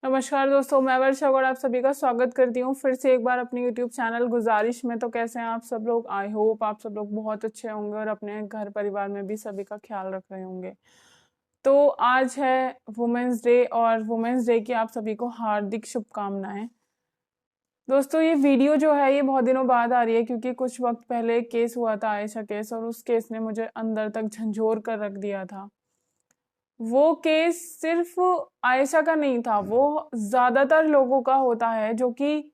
नमस्कार दोस्तों, मैं वर्षा गौड़ आप सभी का स्वागत करती हूँ फिर से एक बार अपने YouTube चैनल गुजारिश में। तो कैसे हैं आप सब लोग? आई होप आप सब लोग बहुत अच्छे होंगे और अपने घर परिवार में भी सभी का ख्याल रख रहे होंगे। तो आज है वुमेन्स डे और वुमेन्स डे की आप सभी को हार्दिक शुभकामनाएं। दोस्तों, ये वीडियो जो है ये बहुत दिनों बाद आ रही है क्योंकि कुछ वक्त पहले एक केस हुआ था, आयशा केस, और उस केस ने मुझे अंदर तक झंझोर कर रख दिया था। वो केस सिर्फ आयशा का नहीं था, वो ज्यादातर लोगों का होता है जो कि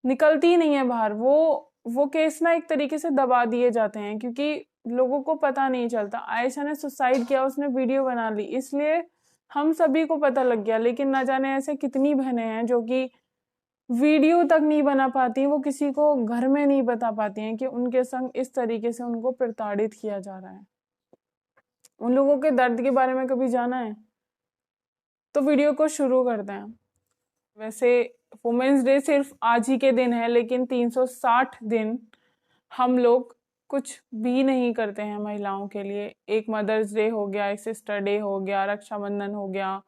निकलती ही नहीं है बाहर। वो केस ना एक तरीके से दबा दिए जाते हैं क्योंकि लोगों को पता नहीं चलता। आयशा ने सुसाइड किया, उसने वीडियो बना ली, इसलिए हम सभी को पता लग गया। लेकिन न जाने ऐसे कितनी बहनें हैं जो कि वीडियो तक नहीं बना पाती, वो किसी को घर में नहीं बता पाती हैं कि उनके संग इस तरीके से उनको प्रताड़ित किया जा रहा है। उन लोगों के दर्द के बारे में कभी जाना है? तो वीडियो को शुरू करते हैं। वैसे वुमेन्स डे सिर्फ आज ही के दिन है, लेकिन 360 दिन हम लोग कुछ भी नहीं करते हैं महिलाओं के लिए। एक मदर्स डे हो गया, एक सिस्टर डे हो गया, रक्षाबंधन हो गया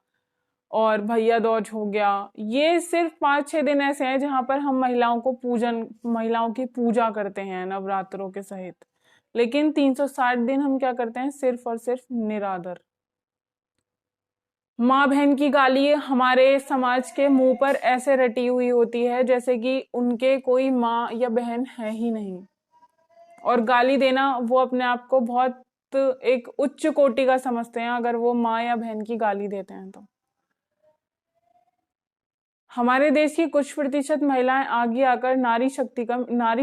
और भैया दूज हो गया। ये सिर्फ 5-6 दिन ऐसे हैं जहां पर हम महिलाओं की पूजा करते हैं नवरात्रों के सहित। लेकिन 360 दिन हम क्या करते हैं? सिर्फ और सिर्फ निरादर। माँ बहन की गाली हमारे समाज के मुंह पर ऐसे रटी हुई होती है जैसे कि उनके कोई माँ या बहन है ही नहीं। और गाली देना वो अपने आप को बहुत एक उच्च कोटि का समझते हैं अगर वो माँ या बहन की गाली देते हैं तो। हमारे देश की कुछ प्रतिशत महिलाएं आगे आकर नारी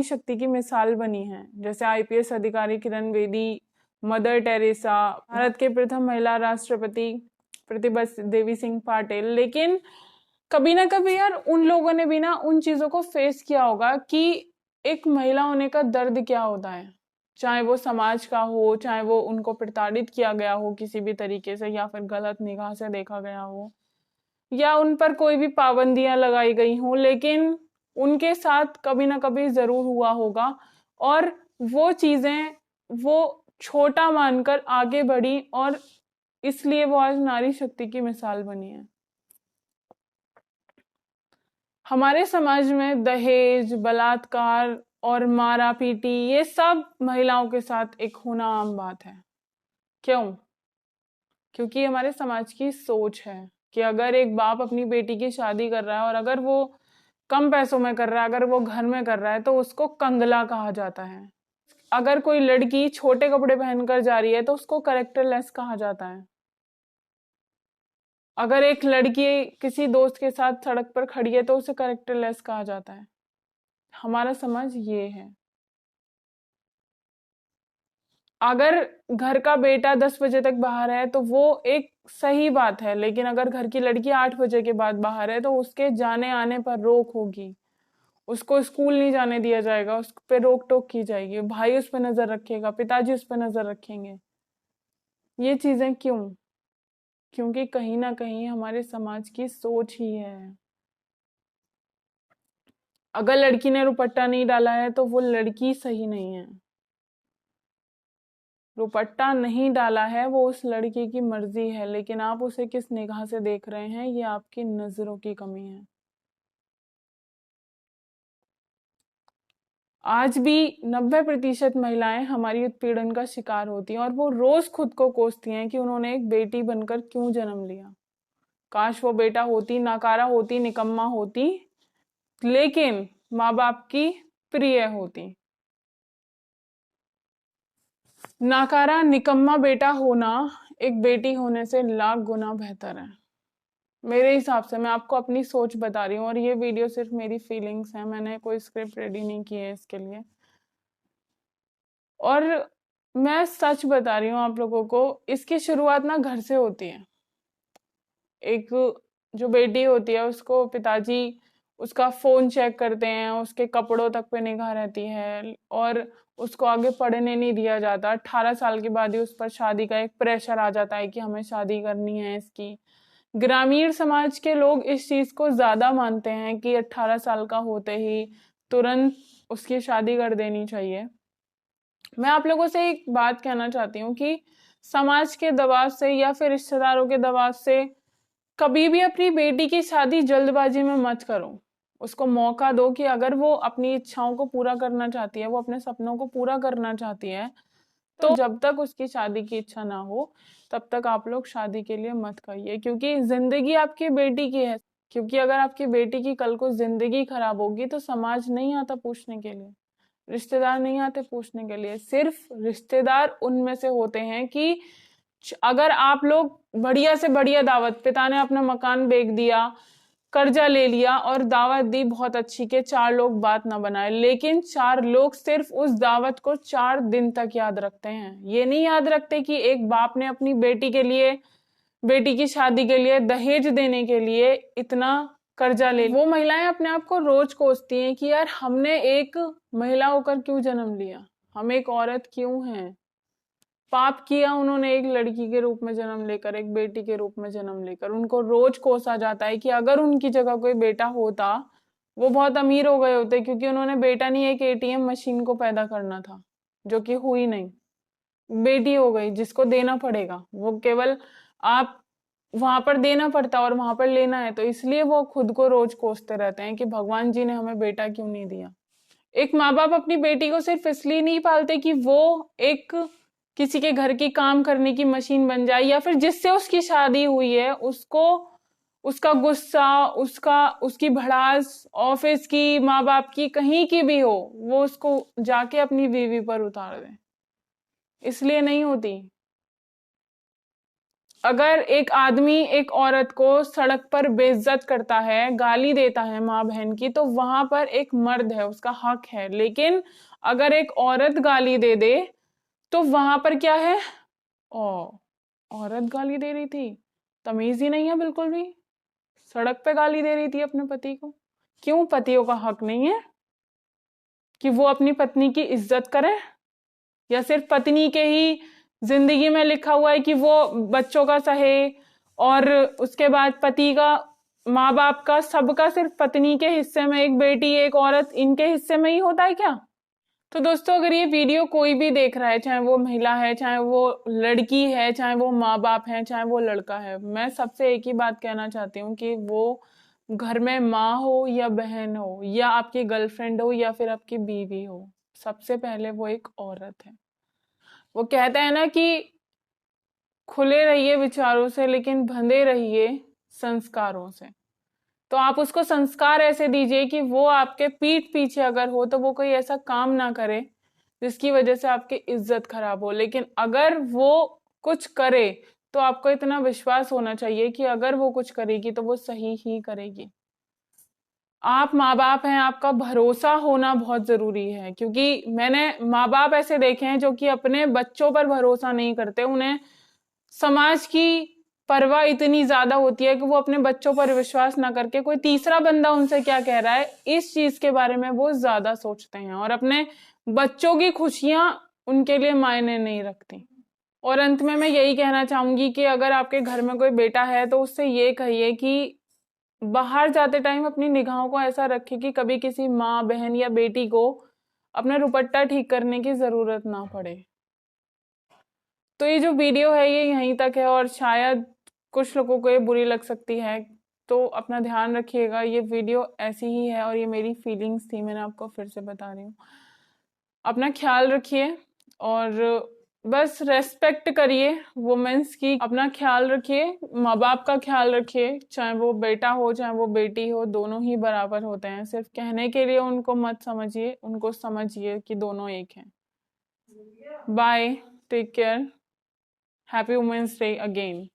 शक्ति की मिसाल बनी हैं, जैसे आईपीएस अधिकारी किरण बेदी, मदर टेरेसा, भारत के प्रथम महिला राष्ट्रपति प्रतिभा देवी सिंह पाटिल। लेकिन कभी ना कभी यार उन लोगों ने भी ना उन चीजों को फेस किया होगा कि एक महिला होने का दर्द क्या होता है। चाहे वो समाज का हो, चाहे वो उनको प्रताड़ित किया गया हो किसी भी तरीके से, या फिर गलत निगाह से देखा गया हो, या उन पर कोई भी पाबंदियां लगाई गई हों, लेकिन उनके साथ कभी ना कभी जरूर हुआ होगा। और वो चीजें वो छोटा मानकर आगे बढ़ी और इसलिए वो आज नारी शक्ति की मिसाल बनी है। हमारे समाज में दहेज, बलात्कार और मारा पीटी ये सब महिलाओं के साथ एक होना आम बात है। क्यों? क्योंकि हमारे समाज की सोच है कि अगर एक बाप अपनी बेटी की शादी कर रहा है और अगर वो कम पैसों में कर रहा है, अगर वो घर में कर रहा है, तो उसको कंगला कहा जाता है। अगर कोई लड़की छोटे कपड़े पहनकर जा रही है तो उसको कैरेक्टरलेस कहा जाता है। अगर एक लड़की किसी दोस्त के साथ सड़क पर खड़ी है तो उसे कैरेक्टरलेस कहा जाता है। हमारा समाज ये है। अगर घर का बेटा 10 बजे तक बाहर है तो वो एक सही बात है, लेकिन अगर घर की लड़की 8 बजे के बाद बाहर है तो उसके जाने आने पर रोक होगी। उसको स्कूल नहीं जाने दिया जाएगा, उस पर रोक टोक की जाएगी, भाई उस पर नजर रखेगा, पिताजी उस पर नजर रखेंगे। ये चीजें क्यों? क्योंकि कहीं ना कहीं हमारे समाज की सोच ही है। अगर लड़की ने दुपट्टा नहीं डाला है तो वो लड़की सही नहीं है। दुपट्टा नहीं डाला है वो उस लड़की की मर्जी है, लेकिन आप उसे किस निगाह से देख रहे हैं ये आपकी नजरों की कमी है। आज भी 90% महिलाएं हमारी उत्पीड़न का शिकार होती हैं और वो रोज खुद को कोसती हैं कि उन्होंने एक बेटी बनकर क्यों जन्म लिया। काश वो बेटा होती, नाकारा होती, निकम्मा होती, लेकिन माँ बाप की प्रिय होती। नाकारा निकम्मा बेटा होना एक बेटी होने से लाख गुना बेहतर है मेरे हिसाब से। मैं आपको अपनी सोच बता रही हूँ और ये वीडियो सिर्फ मेरी फीलिंग्स है, मैंने कोई स्क्रिप्ट रेडी नहीं की है इसके लिए। और मैं सच बता रही हूँ आप लोगों को, इसकी शुरुआत ना घर से होती है। एक जो बेटी होती है उसको पिताजी उसका फोन चेक करते हैं, उसके कपड़ों तक पे निगाह रहती है और उसको आगे पढ़ने नहीं दिया जाता। 18 साल के बाद ही उस पर शादी का एक प्रेशर आ जाता है कि हमें शादी करनी है इसकी। ग्रामीण समाज के लोग इस चीज को ज्यादा मानते हैं कि 18 साल का होते ही तुरंत उसकी शादी कर देनी चाहिए। मैं आप लोगों से एक बात कहना चाहती हूँ कि समाज के दबाव से या फिर रिश्तेदारों के दबाव से कभी भी अपनी बेटी की शादी जल्दबाजी में मत करो। उसको मौका दो कि अगर वो अपनी इच्छाओं को पूरा करना चाहती है, वो अपने सपनों को पूरा करना चाहती है, तो जब तक उसकी शादी की इच्छा ना हो तब तक आप लोग शादी के लिए मत कहिए, क्योंकि जिंदगी आपकी बेटी की है। क्योंकि अगर आपकी बेटी की कल को जिंदगी खराब होगी तो समाज नहीं आता पूछने के लिए, रिश्तेदार नहीं आते पूछने के लिए। सिर्फ रिश्तेदार उनमें से होते हैं कि अगर आप लोग बढ़िया से बढ़िया दावत, पिता ने अपना मकान बेच दिया, कर्जा ले लिया और दावत दी बहुत अच्छी के 4 लोग बात ना बनाए, लेकिन 4 लोग सिर्फ उस दावत को 4 दिन तक याद रखते हैं। ये नहीं याद रखते कि एक बाप ने अपनी बेटी के लिए, बेटी की शादी के लिए, दहेज देने के लिए इतना कर्जा ले। वो महिलाएं अपने आप को रोज कोसती हैं कि यार हमने एक महिला होकर क्यों जन्म लिया, हम एक औरत क्यों हैं। पाप किया उन्होंने एक लड़की के रूप में जन्म लेकर, एक बेटी के रूप में जन्म लेकर। उनको रोज कोसा जाता है कि अगर उनकी जगह कोई बेटा होता वो बहुत अमीर हो गए होते, क्योंकि उन्होंने बेटा नहीं एक एटीएम मशीन को पैदा करना था, जो कि हुई नहीं। बेटी हो गई जिसको देना पड़ेगा, वो केवल आप वहां पर देना पड़ता और वहां पर लेना है, तो इसलिए वो खुद को रोज कोसते रहते हैं कि भगवान जी ने हमें बेटा क्यों नहीं दिया। एक माँ बाप अपनी बेटी को सिर्फ इसलिए नहीं पालते कि वो एक किसी के घर की काम करने की मशीन बन जाए, या फिर जिससे उसकी शादी हुई है उसको उसका गुस्सा, उसकी भड़ास ऑफिस की, माँ बाप की, कहीं की भी हो, वो उसको जाके अपनी बीवी पर उतार दे। इसलिए नहीं होती। अगर एक आदमी एक औरत को सड़क पर बेइज्जत करता है, गाली देता है माँ बहन की, तो वहां पर एक मर्द है, उसका हक है। लेकिन अगर एक औरत गाली दे दे तो वहां पर क्या है, ओ औरत गाली दे रही थी, तमीज ही नहीं है बिल्कुल भी, सड़क पे गाली दे रही थी अपने पति को। क्यों पतियों का हक नहीं है कि वो अपनी पत्नी की इज्जत करें? या सिर्फ पत्नी के ही जिंदगी में लिखा हुआ है कि वो बच्चों का सहे, और उसके बाद पति का, माँ बाप का, सबका सिर्फ पत्नी के हिस्से में, एक बेटी एक औरत इनके हिस्से में ही होता है क्या? तो दोस्तों अगर ये वीडियो कोई भी देख रहा है, चाहे वो महिला है, चाहे वो लड़की है, चाहे वो माँ बाप है, चाहे वो लड़का है, मैं सबसे एक ही बात कहना चाहती हूँ कि वो घर में माँ हो या बहन हो या आपकी गर्लफ्रेंड हो या फिर आपकी बीवी हो, सबसे पहले वो एक औरत है। वो कहते हैं ना कि खुले रहिए विचारों से लेकिन बंधे रहिए संस्कारों से। तो आप उसको संस्कार ऐसे दीजिए कि वो आपके पीठ पीछे अगर हो तो वो कोई ऐसा काम ना करे जिसकी वजह से आपकी इज्जत खराब हो। लेकिन अगर वो कुछ करे तो आपको इतना विश्वास होना चाहिए कि अगर वो कुछ करेगी तो वो सही ही करेगी। आप माँ बाप हैं, आपका भरोसा होना बहुत जरूरी है, क्योंकि मैंने माँ बाप ऐसे देखे हैं जो कि अपने बच्चों पर भरोसा नहीं करते। उन्हें समाज की परवाह इतनी ज्यादा होती है कि वो अपने बच्चों पर विश्वास ना करके कोई तीसरा बंदा उनसे क्या कह रहा है इस चीज के बारे में वो ज्यादा सोचते हैं, और अपने बच्चों की खुशियां उनके लिए मायने नहीं रखती। और अंत में मैं यही कहना चाहूंगी कि अगर आपके घर में कोई बेटा है तो उससे ये कहिए कि बाहर जाते टाइम अपनी निगाहों को ऐसा रखे कि कभी किसी माँ बहन या बेटी को अपना दुपट्टा ठीक करने की जरूरत ना पड़े। तो ये जो वीडियो है ये यहीं तक है, और शायद कुछ लोगों को ये बुरी लग सकती है, तो अपना ध्यान रखिएगा। ये वीडियो ऐसी ही है और ये मेरी फीलिंग्स थी, मैंने आपको फिर से बता रही हूँ। अपना ख्याल रखिए और बस रेस्पेक्ट करिए वुमेन्स की, अपना ख्याल रखिए, माँ बाप का ख्याल रखिए। चाहे वो बेटा हो चाहे वो बेटी हो, दोनों ही बराबर होते हैं। सिर्फ कहने के लिए उनको मत समझिए, उनको समझिए कि दोनों एक हैं। Bye, take care, happy women's day again.